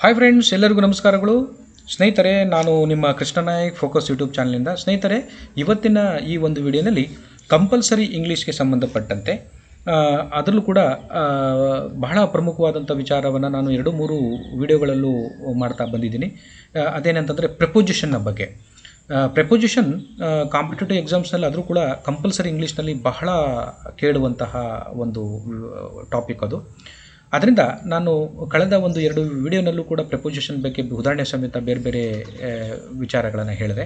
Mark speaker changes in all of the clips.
Speaker 1: Hi friends, ಎಲ್ಲರಿಗೂ ನಮಸ್ಕಾರಗಳು. ಸ್ನೇಹಿತರೆ, ನಾನು ನಿಮ್ಮ ಕೃಷ್ಣ ನಾಯಕ್ ಫೋಕಸ್ ಯೂಟ್ಯೂಬ್ ಚಾನಲಿಂದ. ಸ್ನೇಹಿತರೆ, ಇವತ್ತಿನ ಈ ಒಂದು ವಿಡಿಯೋನಲ್ಲಿ ಕಂಪಲ್ಸರಿ ಇಂಗ್ಲೀಷ್ಗೆ ಸಂಬಂಧಪಟ್ಟಂತೆ ಅದರಲ್ಲೂ ಕೂಡ ಬಹಳ ಪ್ರಮುಖವಾದಂಥ ವಿಚಾರವನ್ನು ನಾನು 2-3 ವಿಡಿಯೋಗಳಲ್ಲೂ ಮಾಡ್ತಾ ಬಂದಿದ್ದೀನಿ. ಅದೇನಂತಂದರೆ ಪ್ರೆಪೋಸಿಷನ್ನ ಬಗ್ಗೆ. ಪ್ರೆಪೋಸಿಷನ್ ಕಾಂಪಿಟೇಟಿವ್ ಎಕ್ಸಾಮ್ಸ್ನಲ್ಲಿ ಆದರೂ ಕೂಡ ಕಂಪಲ್ಸರಿ ಇಂಗ್ಲೀಷ್ನಲ್ಲಿ ಬಹಳ ಕೇಳುವಂತಹ ಒಂದು ಟಾಪಿಕ್ ಅದು. ಅದರಿಂದ ನಾನು ಕಳೆದ 1-2 ವಿಡಿಯೋನಲ್ಲೂ ಕೂಡ ಪ್ರೆಪೋಸಿಷನ್ ಬಗ್ಗೆ ಉದಾಹರಣೆ ಸಮೇತ ಬೇರೆ ಬೇರೆ ವಿಚಾರಗಳನ್ನು ಹೇಳಿದೆ.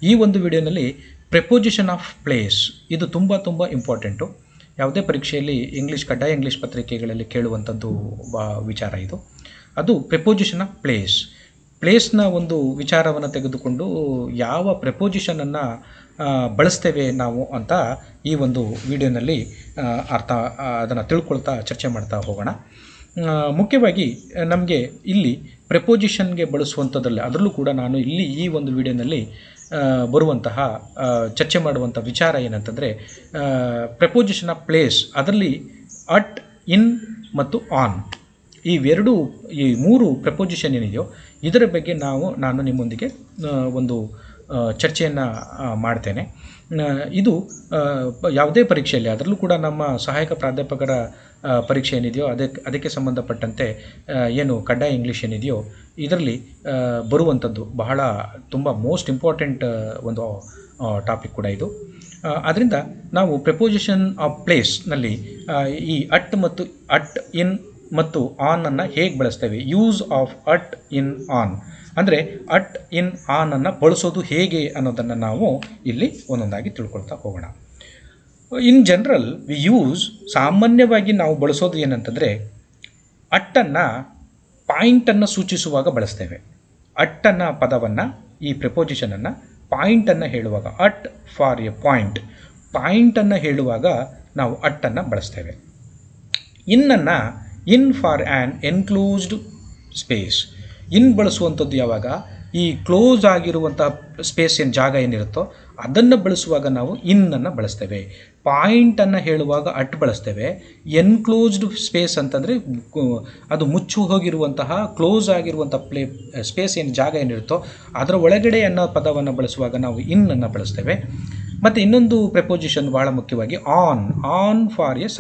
Speaker 1: ಈ ಒಂದು ವಿಡಿಯೋನಲ್ಲಿ ಪ್ರೆಪೋಸಿಷನ್ ಆಫ್ ಪ್ಲೇಸ್ ಇದು ತುಂಬ ಇಂಪಾರ್ಟೆಂಟು. ಯಾವುದೇ ಪರೀಕ್ಷೆಯಲ್ಲಿ ಕಡ್ಡಾಯ ಇಂಗ್ಲೀಷ್ ಪತ್ರಿಕೆಗಳಲ್ಲಿ ಕೇಳುವಂಥದ್ದು ವಿಚಾರ ಇದು. ಅದು ಪ್ರೆಪೋಸಿಷನ್ ಆಫ್ ಪ್ಲೇಸ್ನ ಒಂದು ವಿಚಾರವನ್ನು ತೆಗೆದುಕೊಂಡು ಯಾವ ಪ್ರೆಪೋಸಿಷನನ್ನು ಬಳಸ್ತೇವೆ ನಾವು ಅಂತ ಈ ಒಂದು ವಿಡಿಯೋನಲ್ಲಿ ಅದನ್ನು ತಿಳ್ಕೊಳ್ತಾ ಚರ್ಚೆ ಮಾಡ್ತಾ ಹೋಗೋಣ. ಮುಖ್ಯವಾಗಿ ನಮಗೆ ಇಲ್ಲಿ ಪ್ರೆಪೋಸಿಷನ್ಗೆ ಬಳಸುವಂಥದ್ರಲ್ಲಿ ಅದರಲ್ಲೂ ಕೂಡ ನಾನು ಇಲ್ಲಿ ಈ ಒಂದು ವಿಡಿಯೋನಲ್ಲಿ ಬರುವಂತಹ ಚರ್ಚೆ ಮಾಡುವಂಥ ವಿಚಾರ ಏನಂತಂದರೆ ಪ್ರೆಪೋಸಿಷನ್ ಆಫ್ ಪ್ಲೇಸ್. ಅದರಲ್ಲಿ ಅಟ್, ಇನ್ ಮತ್ತು ಆನ್ ಈ 3 ಪ್ರೆಪೋಸಿಷನ್ ಏನಿದೆಯೋ ಇದರ ಬಗ್ಗೆ ನಾನು ನಿಮ್ಮೊಂದಿಗೆ ಒಂದು ಚರ್ಚೆಯನ್ನು ಮಾಡ್ತೇನೆ. ಇದು ಯಾವುದೇ ಪರೀಕ್ಷೆಯಲ್ಲಿ ಅದರಲ್ಲೂ ಕೂಡ ನಮ್ಮ ಸಹಾಯಕ ಪ್ರಾಧ್ಯಾಪಕರ ಪರೀಕ್ಷೆ ಏನಿದೆಯೋ ಅದಕ್ಕೆ ಸಂಬಂಧಪಟ್ಟಂತೆ ಏನು ಕಡ್ಡಾಯ ಇಂಗ್ಲೀಷ್ ಏನಿದೆಯೋ ಇದರಲ್ಲಿ ಬರುವಂಥದ್ದು ಬಹಳ ತುಂಬ ಮೋಸ್ಟ್ ಇಂಪಾರ್ಟೆಂಟ್ ಒಂದು ಟಾಪಿಕ್ ಕೂಡ ಇದು. ಆದ್ದರಿಂದ ನಾವು ಪ್ರೆಪೋಸಿಷನ್ ಆಫ್ ಪ್ಲೇಸ್ನಲ್ಲಿ ಈ ಅಟ್ ಮತ್ತು ಅಟ್, ಇನ್ ಮತ್ತು ಆನನ್ನು ಹೇಗೆ ಬಳಸ್ತೇವೆ, use of at, in, on ಅಂದರೆ ಅಟ್, ಇನ್, ಆನನ್ನು ಬಳಸೋದು ಹೇಗೆ ಅನ್ನೋದನ್ನು ನಾವು ಇಲ್ಲಿ ಒಂದೊಂದಾಗಿ ತಿಳ್ಕೊಳ್ತಾ ಹೋಗೋಣ. ಇನ್ ಜನರಲ್ ವಿ ಯೂಸ್, ಸಾಮಾನ್ಯವಾಗಿ ನಾವು ಬಳಸೋದು ಏನಂತಂದರೆ ಅಟ್ಟನ್ನು ಪಾಯಿಂಟನ್ನು ಸೂಚಿಸುವಾಗ ಬಳಸ್ತೇವೆ. ಅಟ್ಟನ್ನು ಪದವನ್ನು, ಈ ಪ್ರೆಪೋಸಿಷನನ್ನು ಪಾಯಿಂಟನ್ನು ಹೇಳುವಾಗ, ಅಟ್ ಫಾರ್ ಎ ಪಾಯಿಂಟನ್ನು ಹೇಳುವಾಗ ನಾವು ಅಟ್ಟನ್ನು ಬಳಸ್ತೇವೆ. ಇನ್ನನ್ನು in for an enclosed space. In ಬಳಸುವಂಥದ್ದು ಯಾವಾಗ ಈ ಕ್ಲೋಸ್ ಆಗಿರುವಂಥ ಸ್ಪೇಸ್ ಜಾಗ ಏನಿರುತ್ತೋ ಅದನ್ನು ಬಳಸುವಾಗ ನಾವು ಇನ್ನನ್ನು ಬಳಸ್ತೇವೆ. ಪಾಯಿಂಟನ್ನು ಹೇಳುವಾಗ ಅಟ್ ಬಳಸ್ತೇವೆ. ಎನ್ಕ್ಲೋಸ್ಡ್ ಸ್ಪೇಸ್ ಅಂತಂದರೆ ಅದು ಮುಚ್ಚು ಹೋಗಿರುವಂತಹ ಕ್ಲೋಸ್ ಆಗಿರುವಂಥ ಸ್ಪೇಸ್ ಜಾಗ ಏನಿರುತ್ತೋ ಅದರ ಒಳಗಡೆ ಅನ್ನೋ ಪದವನ್ನು ಬಳಸುವಾಗ ನಾವು ಇನ್ನನ್ನು ಬಳಸ್ತೇವೆ. ಮತ್ತು ಇನ್ನೊಂದು ಪ್ರೆಪೋಸಿಷನ್ ಬಹಳ ಮುಖ್ಯವಾಗಿ ಆನ್ ಫಾರ್ ಎ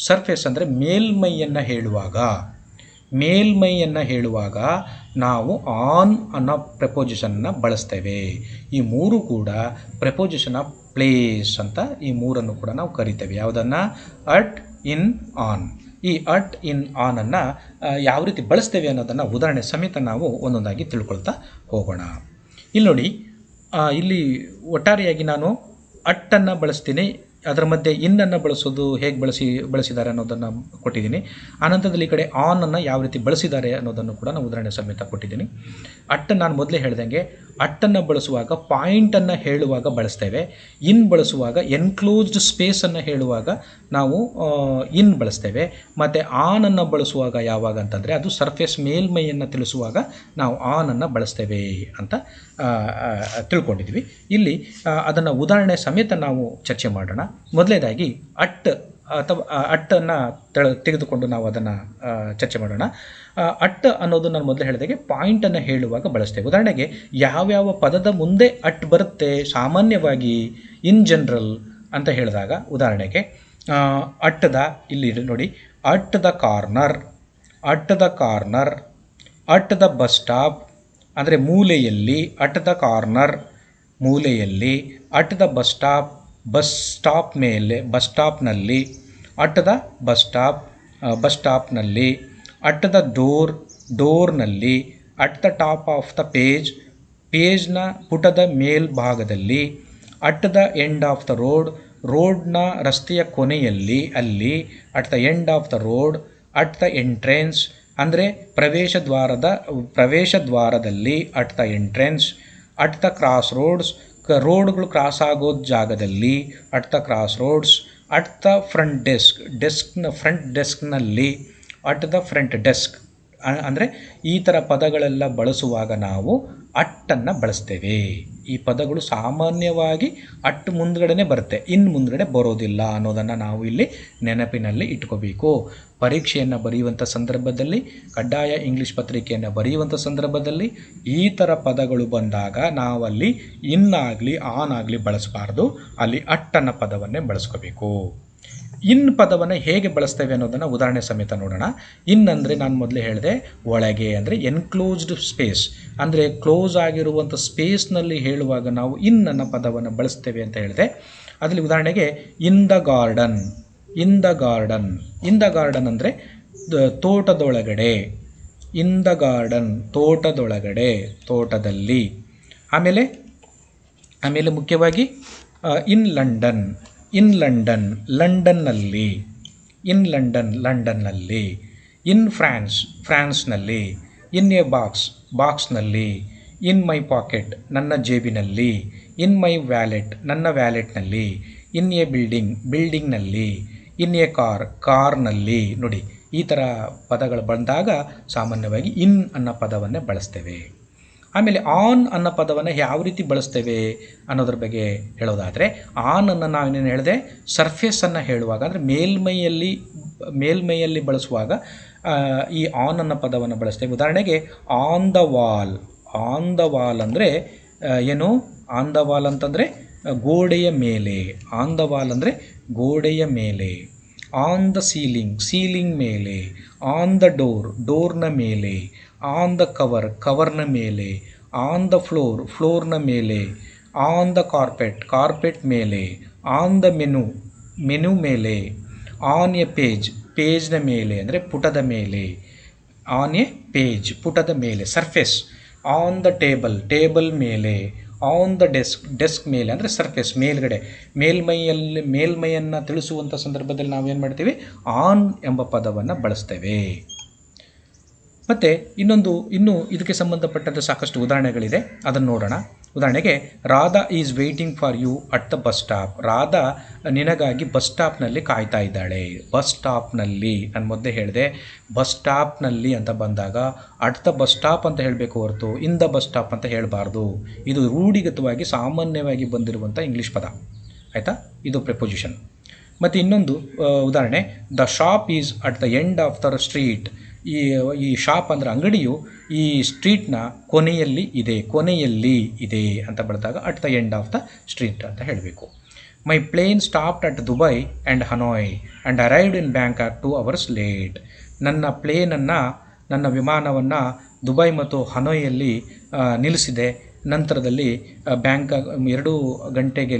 Speaker 1: ಸರ್ಫೇಸ್ ಅಂದರೆ ಮೇಲ್ಮೈಯನ್ನು ಹೇಳುವಾಗ ನಾವು ಆನ್ ಅನ್ನೋ ಪ್ರೆಪೋಸಿಷನ್ನ ಬಳಸ್ತೇವೆ. ಈ 3 ಕೂಡ ಪ್ರೆಪೋಸಿಷನ್ ಆಫ್ ಪ್ಲೇಸ್ ಅಂತ ಈ 3ಅನ್ನು ಕೂಡ ನಾವು ಕರಿತೇವೆ. ಯಾವುದನ್ನು? At, in, on. ಈ ಅಟ್, ಇನ್, ಆನನ್ನು ಯಾವ ರೀತಿ ಬಳಸ್ತೇವೆ ಅನ್ನೋದನ್ನು ಉದಾಹರಣೆ ಸಮೇತ ನಾವು ಒಂದೊಂದಾಗಿ ತಿಳ್ಕೊಳ್ತಾ ಹೋಗೋಣ. ಇಲ್ಲಿ ನೋಡಿ, ಇಲ್ಲಿ ಒಟ್ಟಾರೆಯಾಗಿ ನಾನು ಅಟ್ಟನ್ನು ಬಳಸ್ತೀನಿ. ಅದರ ಮಧ್ಯೆ ಇನ್ನನ್ನು ಬಳಸೋದು ಹೇಗೆ ಬಳಸಿದ್ದಾರೆ ಅನ್ನೋದನ್ನು ಕೊಟ್ಟಿದ್ದೀನಿ. ಆನಂತರದಲ್ಲಿ ಈ ಕಡೆ ಆನನ್ನು ಯಾವ ರೀತಿ ಬಳಸಿದ್ದಾರೆ ಅನ್ನೋದನ್ನು ಕೂಡ ನಾನು ಉದಾಹರಣೆ ಸಮೇತ ಕೊಟ್ಟಿದ್ದೀನಿ. ಅಟ್ಟನ್ನು ನಾನು ಮೊದಲೇ ಹೇಳ್ದಂಗೆ ಅಟ್ಟನ್ನು ಬಳಸುವಾಗ ಪಾಯಿಂಟನ್ನು ಹೇಳುವಾಗ ಬಳಸ್ತೇವೆ. ಇನ್ ಬಳಸುವಾಗ ಎನ್ಕ್ಲೋಸ್ಡ್ ಸ್ಪೇಸನ್ನು ಹೇಳುವಾಗ ನಾವು ಇನ್ ಬಳಸ್ತೇವೆ. ಮತ್ತು ಆನನ್ನು ಬಳಸುವಾಗ ಯಾವಾಗ ಅಂತಂದರೆ ಅದು ಸರ್ಫೇಸ್ ಮೇಲ್ಮೈಯನ್ನು ತಿಳಿಸುವಾಗ ನಾವು ಆನನ್ನು ಬಳಸ್ತೇವೆ ಅಂತ ತಿಳ್ಕೊಂಡಿದ್ವಿ. ಇಲ್ಲಿ ಅದನ್ನು ಉದಾಹರಣೆ ಸಮೇತ ನಾವು ಚರ್ಚೆ ಮಾಡೋಣ. ಮೊದಲನೇದಾಗಿ ಅಟ್ಟನ್ನು ತೆಗೆದುಕೊಂಡು ನಾವು ಅದನ್ನು ಚರ್ಚೆ ಮಾಡೋಣ. ಅಟ್ ಅನ್ನೋದು ನಾನು ಮೊದಲೇ ಹೇಳಿದಾಗೆ ಪಾಯಿಂಟನ್ನು ಹೇಳುವಾಗ ಬಳಸ್ತೇವೆ. ಉದಾಹರಣೆಗೆ ಯಾವ್ಯಾವ ಪದದ ಮುಂದೆ ಅಟ್ ಬರುತ್ತೆ ಸಾಮಾನ್ಯವಾಗಿ ಇನ್ ಜನರಲ್ ಅಂತ ಹೇಳಿದಾಗ, ಉದಾಹರಣೆಗೆ ಇಲ್ಲಿ ನೋಡಿ, at the corner, at the bus stop ಅಂದರೆ ಮೂಲೆಯಲ್ಲಿ, ಅಟ್ ದ ಕಾರ್ನರ್ ಮೂಲೆಯಲ್ಲಿ, ಅಟ್ ದ ಬಸ್ ಸ್ಟಾಪ್ ಮೇಲೆ, ಬಸ್ ಸ್ಟಾಪ್ನಲ್ಲಿ, ಅಟ್ ದ ಬಸ್ ಸ್ಟಾಪ್ನಲ್ಲಿ, ಅಟ್ ದ ಡೋರ್ನಲ್ಲಿ, at the top of the ಪೇಜ್ನ ಪುಟದ ಮೇಲ್ಭಾಗದಲ್ಲಿ, at the end of the ರೋಡ್ನ ರಸ್ತೆಯ ಕೊನೆಯಲ್ಲಿ, ಅಲ್ಲಿ, at the end of the road, at the entrance ಅಂದರೆ ಪ್ರವೇಶ ದ್ವಾರದಲ್ಲಿ, at the entrance, at the cross ರೋಡ್ಗಳು ಕ್ರಾಸ್ ಆಗೋ ಜಾಗದಲ್ಲಿ, at the cross roads, at the front ಡೆಸ್ಕ್ನಲ್ಲಿ, ಅಟ್ ದ ಫ್ರಂಟ್ ಡೆಸ್ಕ್ ಅಂದರೆ ಈ ಥರ ಪದಗಳೆಲ್ಲ ಬಳಸುವಾಗ ನಾವು ಅಟ್ಟನ್ನು ಬಳಸ್ತೇವೆ. ಈ ಪದಗಳು ಸಾಮಾನ್ಯವಾಗಿ ಅಟ್ ಮುಂದ್ಗಡೆನೇ ಬರುತ್ತೆ, ಇನ್ನು ಮುಂದ್ಗಡೆ ಬರೋದಿಲ್ಲ ಅನ್ನೋದನ್ನು ನಾವು ಇಲ್ಲಿ ನೆನಪಿನಲ್ಲಿ ಇಟ್ಕೋಬೇಕು. ಪರೀಕ್ಷೆಯನ್ನು ಬರೆಯುವಂಥ ಸಂದರ್ಭದಲ್ಲಿ, ಕಡ್ಡಾಯ ಇಂಗ್ಲೀಷ್ ಪತ್ರಿಕೆಯನ್ನು ಬರೆಯುವಂಥ ಸಂದರ್ಭದಲ್ಲಿ ಈ ಥರ ಪದಗಳು ಬಂದಾಗ ನಾವಲ್ಲಿ ಇನ್ನಾಗಲಿ ಆನಾಗಲಿ ಬಳಸಬಾರ್ದು, ಅಲ್ಲಿ ಅಟ್ಟನ್ನು ಪದವನ್ನೇ ಬಳಸ್ಕೋಬೇಕು. ಇನ್ ಪದವನ್ನು ಹೇಗೆ ಬಳಸ್ತೇವೆ ಅನ್ನೋದನ್ನು ಉದಾಹರಣೆ ಸಮೇತ ನೋಡೋಣ. ಇನ್ ಅಂದರೆ ನಾನು ಮೊದಲೇ ಹೇಳಿದೆ, ಒಳಗೆ ಅಂದರೆ ಎನ್ಕ್ಲೋಸ್ಡ್ ಸ್ಪೇಸ್, ಅಂದರೆ ಕ್ಲೋಸ್ ಆಗಿರುವಂಥ ಸ್ಪೇಸ್ನಲ್ಲಿ ಹೇಳುವಾಗ ನಾವು ಇನ್ ಅನ್ನೋ ಪದವನ್ನು ಬಳಸ್ತೇವೆ ಅಂತ ಹೇಳಿದೆ. ಅದರಲ್ಲಿ ಉದಾಹರಣೆಗೆ in the garden, in the garden, in the garden ಅಂದರೆ ತೋಟದೊಳಗಡೆ, ಇನ್ ದ ಗಾರ್ಡನ್ ತೋಟದೊಳಗಡೆ, ತೋಟದಲ್ಲಿ. ಆಮೇಲೆ ಮುಖ್ಯವಾಗಿ ಇನ್ ಲಂಡನ್, ಇನ್ ಲಂಡನ್ ಲಂಡನ್ನಲ್ಲಿ, ಇನ್ ಲಂಡನ್ ಲಂಡನ್ನಲ್ಲಿ. ಇನ್ ಫ್ರಾನ್ಸ್ ಫ್ರಾನ್ಸ್ನಲ್ಲಿ. ಇನ್ ಎ ಬಾಕ್ಸ್ ಬಾಕ್ಸ್ನಲ್ಲಿ. ಇನ್ ಮೈ ಪಾಕೆಟ್ ನನ್ನ ಜೇಬಿನಲ್ಲಿ. ಇನ್ ಮೈ ವ್ಯಾಲೆಟ್ ನನ್ನ ವ್ಯಾಲೆಟ್ನಲ್ಲಿ. ಇನ್ ಎ ಬಿಲ್ಡಿಂಗ್ ಬಿಲ್ಡಿಂಗ್ನಲ್ಲಿ. ಇನ್ ಎ ಕಾರ್ ಕಾರ್ನಲ್ಲಿ. ನೋಡಿ, ಈ ಥರ ಪದಗಳು ಬಂದಾಗ ಸಾಮಾನ್ಯವಾಗಿ ಇನ್ ಅನ್ನೋ ಪದವನ್ನೇ ಬಳಸ್ತೇವೆ. ಆಮೇಲೆ ಆನ್ ಅನ್ನೋ ಪದವನ್ನು ಯಾವ ರೀತಿ ಬಳಸ್ತೇವೆ ಅನ್ನೋದ್ರ ಬಗ್ಗೆ ಹೇಳೋದಾದರೆ, ಆನ್ ಅನ್ನು ನಾವೇನೇನು ಹೇಳಿದೆ, ಸರ್ಫೇಸನ್ನು ಹೇಳುವಾಗ ಅಂದರೆ ಮೇಲ್ಮೈಯಲ್ಲಿ ಬಳಸುವಾಗ ಈ ಆನ್ ಅನ್ನೋ ಪದವನ್ನು ಬಳಸ್ತೇವೆ. ಉದಾಹರಣೆಗೆ on the wall, on the wall ಅಂದರೆ ಏನು, ಆನ್ ದ ವಾಲ್ ಅಂತಂದರೆ ಗೋಡೆಯ ಮೇಲೆ, ಆನ್ ದ ವಾಲ್ ಅಂದರೆ ಗೋಡೆಯ ಮೇಲೆ. ಆನ್ ದ ಸೀಲಿಂಗ್ ಸೀಲಿಂಗ್ ಮೇಲೆ. ಆನ್ ದ ಡೋರ್ ಡೋರ್ನ ಮೇಲೆ. ಆನ್ ದ ಕವರ್ ಕವರ್ನ ಮೇಲೆ. ಆನ್ ದ ಫ್ಲೋರ್ ಫ್ಲೋರ್ನ ಮೇಲೆ. ಆನ್ ದ ಕಾರ್ಪೆಟ್ ಕಾರ್ಪೆಟ್ ಮೇಲೆ. ಆನ್ ದ ಮೆನು ಮೆನು ಮೇಲೆ. ಆನ್ ಎ ಪೇಜ್ ಪೇಜ್ನ ಮೇಲೆ ಅಂದರೆ ಪುಟದ ಮೇಲೆ. ಆನ್ ಎ ಪೇಜ್ ಪುಟದ ಮೇಲೆ surface. On the table table ಮೇಲೆ. ಆನ್ ದ ಡೆಸ್ಕ್ ಡೆಸ್ಕ್ ಮೇಲೆ ಅಂದರೆ ಸರ್ಫೇಸ್ ಮೇಲ್ಗಡೆ, ಮೇಲ್ಮೈಯನ್ನು ತಿಳಿಸುವಂಥ ಸಂದರ್ಭದಲ್ಲಿ ನಾವೇನು ಮಾಡ್ತೀವಿ, ಆನ್ ಎಂಬ ಪದವನ್ನು ಬಳಸ್ತೇವೆ. ಮತ್ತು ಇನ್ನೂ ಇದಕ್ಕೆ ಸಂಬಂಧಪಟ್ಟಂತೆ ಸಾಕಷ್ಟು ಉದಾಹರಣೆಗಳಿದೆ, ಅದನ್ನು ನೋಡೋಣ. ಉದಾಹರಣೆಗೆ Radha is waiting for you at the bus stop. Radha ನಿನಗಾಗಿ ಬಸ್ ಸ್ಟಾಪ್ನಲ್ಲಿ ಕಾಯ್ತಾ ಇದ್ದಾಳೆ. ಬಸ್ ಸ್ಟಾಪ್ನಲ್ಲಿ, ನಾನು ಮೊದಲೇ ಹೇಳಿದೆ ಬಸ್ ಸ್ಟಾಪ್ನಲ್ಲಿ ಅಂತ ಬಂದಾಗ ಅಟ್ ದ ಬಸ್ ಸ್ಟಾಪ್ ಅಂತ ಹೇಳಬೇಕು ಹೊರತು ಇನ್ ದ ಬಸ್ ಸ್ಟಾಪ್ ಅಂತ ಹೇಳಬಾರ್ದು. ಇದು ರೂಢಿಗತವಾಗಿ ಸಾಮಾನ್ಯವಾಗಿ ಬಂದಿರುವಂಥ ಇಂಗ್ಲೀಷ್ ಪದ, ಆಯಿತಾ, ಇದು ಪ್ರಿಪೊಸಿಷನ್. ಮತ್ತು ಇನ್ನೊಂದು ಉದಾಹರಣೆ, the shop is at the end of the street. ಈ ಶಾಪ್ ಅಂದರೆ ಅಂಗಡಿಯು ಈ ಸ್ಟ್ರೀಟ್ನ ಕೊನೆಯಲ್ಲಿ ಇದೆ ಅಂತ ಬರೆದಾಗ at the end of the street ಅಂತ ಹೇಳಬೇಕು. My plane stopped at Dubai and Hanoi and arrived in Bangkok 2 hours late. ನನ್ನ ವಿಮಾನವನ್ನು ದುಬೈ ಮತ್ತು ಹನೋಯಲ್ಲಿ ನಿಲ್ಲಿಸಿದೆ, ನಂತರದಲ್ಲಿ ಬ್ಯಾಂಕಾಕ್ 2 ಗಂಟೆ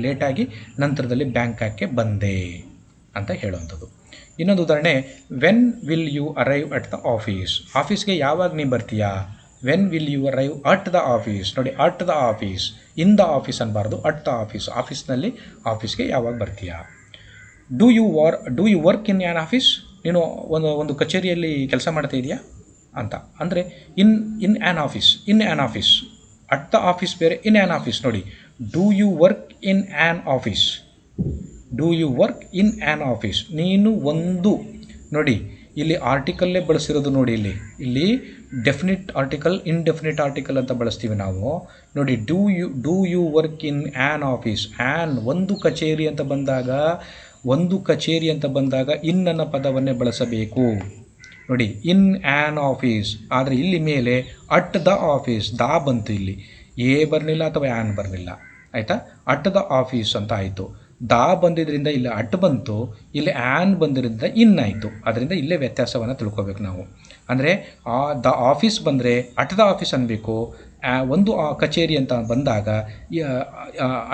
Speaker 1: ಲೇಟಾಗಿ ನಂತರದಲ್ಲಿ ಬ್ಯಾಂಕಾಕ್ಗೆ ಬಂದೆ ಅಂತ ಹೇಳುವಂಥದ್ದು. ಇನ್ನೊಂದು ಉದಾಹರಣೆ, when will you arrive at the office. ಆಫೀಸ್ಗೆ ಯಾವಾಗ ನೀವು ಬರ್ತೀಯಾ. When will you arrive at the office. ನೋಡಿ, at the office, in the office ಅನ್ನಬಾರ್ದು, ಅಟ್ ದ ಆಫೀಸ್. ಆಫೀಸ್ಗೆ ಯಾವಾಗ ಬರ್ತೀಯಾ. Do you work in an office. ನೀನು ಒಂದು ಕಚೇರಿಯಲ್ಲಿ ಕೆಲಸ ಮಾಡ್ತಾ ಇದೆಯಾ ಅಂತ. ಅಂದರೆ in an office. At the office ಬೇರೆ, ಇನ್ ಆ್ಯನ್ ಆಫೀಸ್. ನೋಡಿ, do you work in an office. Do you work in an office. ನೀನು ನೋಡಿ ಇಲ್ಲಿ ಆರ್ಟಿಕಲ್ಲೇ ಬಳಸಿರೋದು. ನೋಡಿ ಇಲ್ಲಿ ಡೆಫಿನಿಟ್ ಆರ್ಟಿಕಲ್, ಇನ್ಡೆಫಿನಿಟ್ ಆರ್ಟಿಕಲ್ ಅಂತ ಬಳಸ್ತೀವಿ ನಾವು. ನೋಡಿ, do you work in an office. ಒಂದು ಕಚೇರಿ ಅಂತ ಬಂದಾಗ ಇನ್ ಅನ್ನೋ ಪದವನ್ನೇ ಬಳಸಬೇಕು. ನೋಡಿ, ಇನ್ ಆ್ಯನ್ ಆಫೀಸ್. ಆದರೆ ಇಲ್ಲಿ ಮೇಲೆ ಅಟ್ ದ ಆಫೀಸ್, ದಾ ಬಂತು, ಇಲ್ಲಿ ಎ ಬರಲಿಲ್ಲ ಅಥವಾ ಆ್ಯನ್ ಬರಲಿಲ್ಲ, ಆಯಿತಾ. ಅಟ್ ದ ಆಫೀಸ್ ಅಂತ ಆಯಿತು. ದಾ ಬಂದಿದ್ದರಿಂದ ಇಲ್ಲಿ ಅಟ್ ಬಂತು, ಇಲ್ಲಿ ಆ್ಯನ್ ಬಂದಿದ್ದರಿಂದ ಇನ್ ಆಯಿತು. ಅದರಿಂದ ಇಲ್ಲೇ ವ್ಯತ್ಯಾಸವನ್ನು ತಿಳ್ಕೊಬೇಕು ನಾವು. ಅಂದರೆ ದ ಆಫೀಸ್ ಬಂದರೆ ಅಟ್ ದ ಆಫೀಸ್ ಅನ್ನಬೇಕು. ಒಂದು ಕಚೇರಿ ಅಂತ ಬಂದಾಗ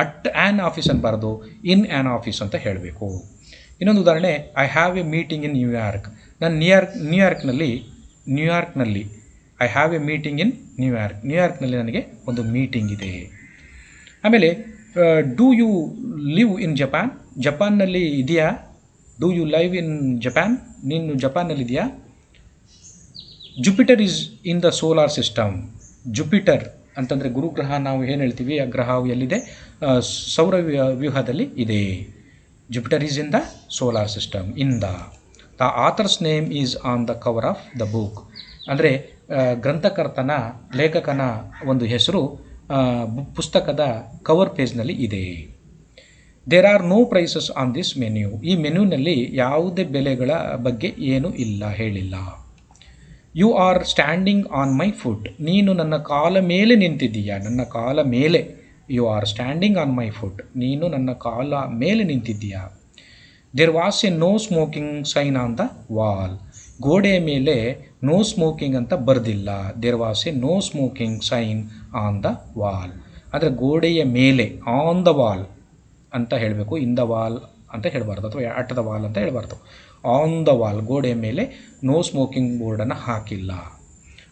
Speaker 1: ಅಟ್ ಆ್ಯನ್ ಆಫೀಸ್ ಅನ್ನಬಾರ್ದು, ಇನ್ ಆ್ಯನ್ ಆಫೀಸ್ ಅಂತ ಹೇಳಬೇಕು. ಇನ್ನೊಂದು ಉದಾಹರಣೆ, I have a meeting in New York. ನಾನು ನ್ಯೂಯಾರ್ಕ್ನಲ್ಲಿ I have a meeting in ನ್ಯೂಯಾರ್ಕ್ನಲ್ಲಿ ನನಗೆ ಒಂದು ಮೀಟಿಂಗ್ ಇದೆ. ಆಮೇಲೆ do you live in Japan. ಜಪಾನ್ನಲ್ಲಿ ಇದೆಯಾ. Do you live in Japan. ನೀನು ಜಪಾನ್ನಲ್ಲಿದೆಯಾ. Jupiter is in the solar system. Jupiter ಅಂತಂದರೆ ಗುರುಗ್ರಹ ನಾವು ಏನು ಹೇಳ್ತೀವಿ, ಆ ಗ್ರಹವು ಎಲ್ಲಿದೆ, ಸೌರ ವ್ಯೂಹದಲ್ಲಿ ಇದೆ. Jupiter is in the solar system. The author's name is on the cover of the book. ಅಂದರೆ ಗ್ರಂಥಕರ್ತನ ಲೇಖಕನ ಒಂದು ಹೆಸರು ಪುಸ್ತಕದ ಕವರ್ ಪೇಜ್ನಲ್ಲಿ ಇದೆ. There are no prices on this menu. ಈ ಮೆನ್ಯೂನಲ್ಲಿ ಯಾವುದೇ ಬೆಲೆಗಳ ಬಗ್ಗೆ ಏನೂ ಇಲ್ಲ, ಹೇಳಿಲ್ಲ. You are standing on my foot. ನೀನು ನನ್ನ ಕಾಲ ಮೇಲೆ ನಿಂತಿದ್ದೀಯಾ, ನನ್ನ ಕಾಲ ಮೇಲೆ. You are standing on my foot. ನೀನು ನನ್ನ ಕಾಲ ಮೇಲೆ ನಿಂತಿದ್ದೀಯಾ. There was a no smoking sign on the wall. ಗೋಡೆಯ ಮೇಲೆ ನೋ ಸ್ಮೋಕಿಂಗ್ ಅಂತ ಬರೆದಿಲ್ಲ. There was a no smoking sign on the wall. ಅಂದರೆ ಗೋಡೆಯ ಮೇಲೆ, ಆನ್ ದ ವಾಲ್ ಅಂತ ಹೇಳಬೇಕು, ಇನ್ ದ ವಾಲ್ ಅಂತ ಹೇಳಬಾರ್ದು, ಅಥವಾ ಅಟ್ ದ ವಾಲ್ ಅಂತ ಹೇಳಬಾರ್ದು. ಆನ್ ದ ವಾಲ್, ಗೋಡೆಯ ಮೇಲೆ ನೋ ಸ್ಮೋಕಿಂಗ್ ಬೋರ್ಡನ್ನು ಹಾಕಿಲ್ಲ.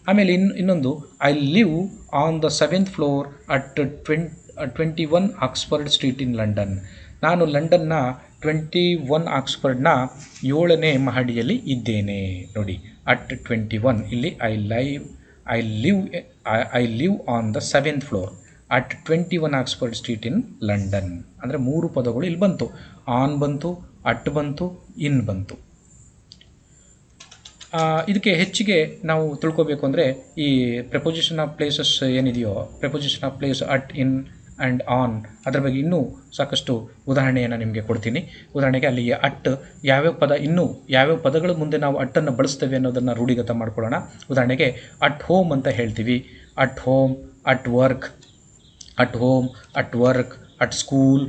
Speaker 1: ಆಮೇಲೆ ಇನ್ನೊಂದು, I live on the 7th floor at 21 Oxford street in London. ನಾನು ಲಂಡನ್ನ 21 ಆಕ್ಸ್ಫರ್ಡ್ನ 7ನೇ ಮಹಡಿಯಲ್ಲಿ ಇದ್ದೇನೆ. ನೋಡಿ, ಅಟ್ 21, ಇಲ್ಲಿ I live on the 7th floor at 21 Oxford street in London. ಅಂದರೆ 3 ಪದಗಳು ಇಲ್ಲಿ ಬಂತು. ಆನ್ ಬಂತು, ಅಟ್ ಬಂತು, ಇನ್ ಬಂತು. ಇದಕ್ಕೆ ಹೆಚ್ಚಿಗೆ ನಾವು ತಿಳ್ಕೊಬೇಕು ಅಂದರೆ ಈ ಪ್ರೆಪೋಸಿಷನ್ ಆಫ್ ಪ್ಲೇಸಸ್ ಏನಿದೆಯೋ, preposition of place at, in and on, ಅದರ ಬಗ್ಗೆ ಇನ್ನೂ ಸಾಕಷ್ಟು ಉದಾಹರಣೆಯನ್ನು ನಿಮಗೆ ಕೊಡ್ತೀನಿ. ಉದಾಹರಣೆಗೆ ಅಲ್ಲಿ ಅಟ್ ಯಾವ್ಯಾವ ಪದಗಳ ಮುಂದೆ ನಾವು ಅಟ್ಟನ್ನು ಬಳಸ್ತೇವೆ ಅನ್ನೋದನ್ನು ರೂಢಿಗತ ಮಾಡ್ಕೊಳ್ಳೋಣ. ಉದಾಹರಣೆಗೆ ಅಟ್ ಹೋಮ್ ಅಂತ ಹೇಳ್ತೀವಿ. At home, at work, at home, at work, at school,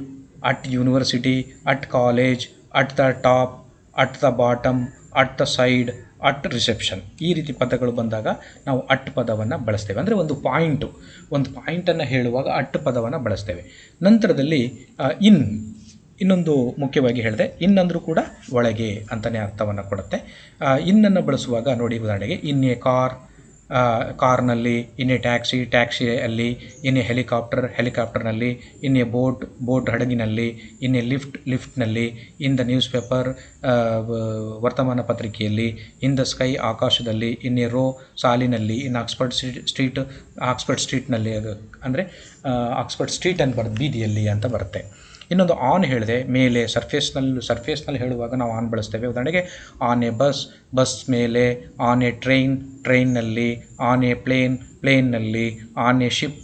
Speaker 1: at university, at college, at the top, at the bottom, at the side, at reception. ಈ ರೀತಿ ಪದಗಳು ಬಂದಾಗ ನಾವು ಅಟ್ ಪದವನ್ನು ಬಳಸ್ತೇವೆ. ಅಂದರೆ ಒಂದು ಪಾಯಿಂಟನ್ನು ಹೇಳುವಾಗ ಅಟ್ ಪದವನ್ನು ಬಳಸ್ತೇವೆ. ನಂತರದಲ್ಲಿ ಇನ್ನೊಂದು ಮುಖ್ಯವಾಗಿ ಹೇಳಿದೆ, ಇನ್ ಅಂದರೂ ಕೂಡ ಒಳಗೆ ಅಂತಲೇ ಅರ್ಥವನ್ನು ಕೊಡುತ್ತೆ. ಇನ್ನನ್ನು ಬಳಸುವಾಗ ನೋಡಿ, ಉದಾಹರಣೆಗೆ ಇನ್ ಎ ಕಾರ್ನಲ್ಲಿ, ಇನ್ ಎ ಟ್ಯಾಕ್ಸಿಯಲ್ಲಿ, ಇನ್ ಎ ಹೆಲಿಕಾಪ್ಟರ್ನಲ್ಲಿ, ಇನ್ ಎ ಬೋಟ್ ಹಡಗಿನಲ್ಲಿ, ಇನ್ ಎ ಲಿಫ್ಟ್ನಲ್ಲಿ, ಇನ್ ದ ನ್ಯೂಸ್ ಪೇಪರ್ ವರ್ತಮಾನ ಪತ್ರಿಕೆಯಲ್ಲಿ, ಇನ್ ದ ಸ್ಕೈ ಆಕಾಶದಲ್ಲಿ, ಇನ್ ಎ ರೋ ಸಾಲಿನಲ್ಲಿ, ಇನ್ ಆಕ್ಸ್ಫರ್ಡ್ ಸ್ಟ್ರೀಟ್ನಲ್ಲಿ, ಅಂದರೆ ಆಕ್ಸ್ಫರ್ಡ್ ಸ್ಟ್ರೀಟ್ ಅಂತ ಬರುತ್ತೆ, ಬೀದಿಯಲ್ಲಿ ಅಂತ ಬರುತ್ತೆ. ಇನ್ನೊಂದು ಆನ್ ಹೇಳಿದೆ, ಮೇಲೆ, ಸರ್ಫೇಸ್ನಲ್ಲಿ ಹೇಳುವಾಗ ನಾವು ಆನ್ ಬಳಸ್ತೇವೆ. ಉದಾಹರಣೆಗೆ ಆನ್ ಎ ಬಸ್ ಮೇಲೆ, ಆನ್ ಎ ಟ್ರೈನ್ನಲ್ಲಿ, ಆನ್ ಎ ಪ್ಲೇನ್ನಲ್ಲಿ, ಆನ್ ಎ ಶಿಪ್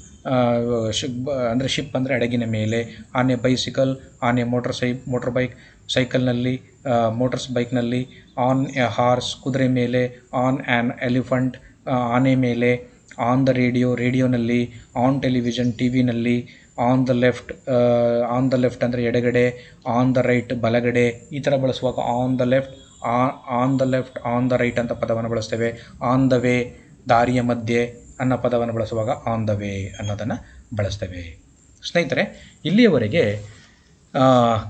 Speaker 1: ಅಂದರೆ ಶಿಪ್ ಅಂದರೆ ಹಡಗಿನ ಮೇಲೆ, on a bicycle, on a motor bike ಸೈಕಲ್ನಲ್ಲಿ, ಮೋಟರ್ಸ್ ಬೈಕ್ನಲ್ಲಿ, ಆನ್ ಎ ಹಾರ್ಸ್ ಕುದುರೆ ಮೇಲೆ, ಆನ್ ಆ್ಯನ್ ಎಲಿಫೆಂಟ್ ಆನೆ ಮೇಲೆ, ಆನ್ ದ ರೇಡಿಯೋನಲ್ಲಿ, ಆನ್ ಟೆಲಿವಿಷನ್ ಟಿವಿನಲ್ಲಿ, ಆನ್ ದ ಲೆಫ್ಟ್ ಅಂದರೆ ಎಡಗಡೆ, ಆನ್ ದ ರೈಟ್ ಬಲಗಡೆ. ಈ ಥರ ಬಳಸುವಾಗ on the left, on the right ಅಂತ ಪದವನ್ನು ಬಳಸ್ತೇವೆ. ಆನ್ ದ ವೇ, ದಾರಿಯ ಮಧ್ಯೆ ಅನ್ನೋ ಪದವನ್ನು ಬಳಸುವಾಗ ಆನ್ ದ ವೇ ಅನ್ನೋದನ್ನು ಬಳಸ್ತೇವೆ. ಸ್ನೇಹಿತರೆ, ಇಲ್ಲಿಯವರೆಗೆ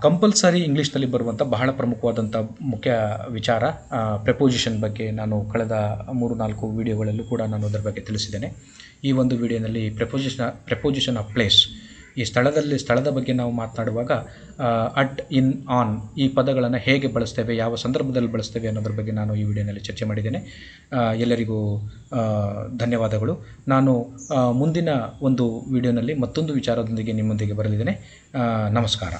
Speaker 1: ಕಂಪಲ್ಸರಿ ಇಂಗ್ಲೀಷ್ನಲ್ಲಿ ಬರುವಂಥ ಬಹಳ ಪ್ರಮುಖವಾದಂಥ ಮುಖ್ಯ ವಿಚಾರ ಪ್ರೆಪೋಸಿಷನ್ ಬಗ್ಗೆ ನಾನು ಕಳೆದ 3-4 ವಿಡಿಯೋಗಳಲ್ಲೂ ಕೂಡ ನಾನು ಅದರ ಬಗ್ಗೆ ತಿಳಿಸಿದ್ದೇನೆ. ಈ ಒಂದು ವಿಡಿಯೋನಲ್ಲಿ ಪ್ರೆಪೋಸಿಷನ್ ಆಫ್ ಪ್ಲೇಸ್, ಈ ಸ್ಥಳದ ಬಗ್ಗೆ ನಾವು ಮಾತನಾಡುವಾಗ ಅಟ್, ಇನ್, ಆನ್ ಈ ಪದಗಳನ್ನು ಹೇಗೆ ಬಳಸ್ತೇವೆ, ಯಾವ ಸಂದರ್ಭದಲ್ಲಿ ಬಳಸ್ತೇವೆ ಅನ್ನೋದ್ರ ಬಗ್ಗೆ ನಾನು ಈ ವಿಡಿಯೋನಲ್ಲಿ ಚರ್ಚೆ ಮಾಡಿದ್ದೇನೆ. ಎಲ್ಲರಿಗೂ ಧನ್ಯವಾದಗಳು. ನಾನು ಮುಂದಿನ ಒಂದು ವಿಡಿಯೋನಲ್ಲಿ ಮತ್ತೊಂದು ವಿಚಾರದೊಂದಿಗೆ ನಿಮ್ಮೊಂದಿಗೆ ಬರಲಿದ್ದೇನೆ. ನಮಸ್ಕಾರ.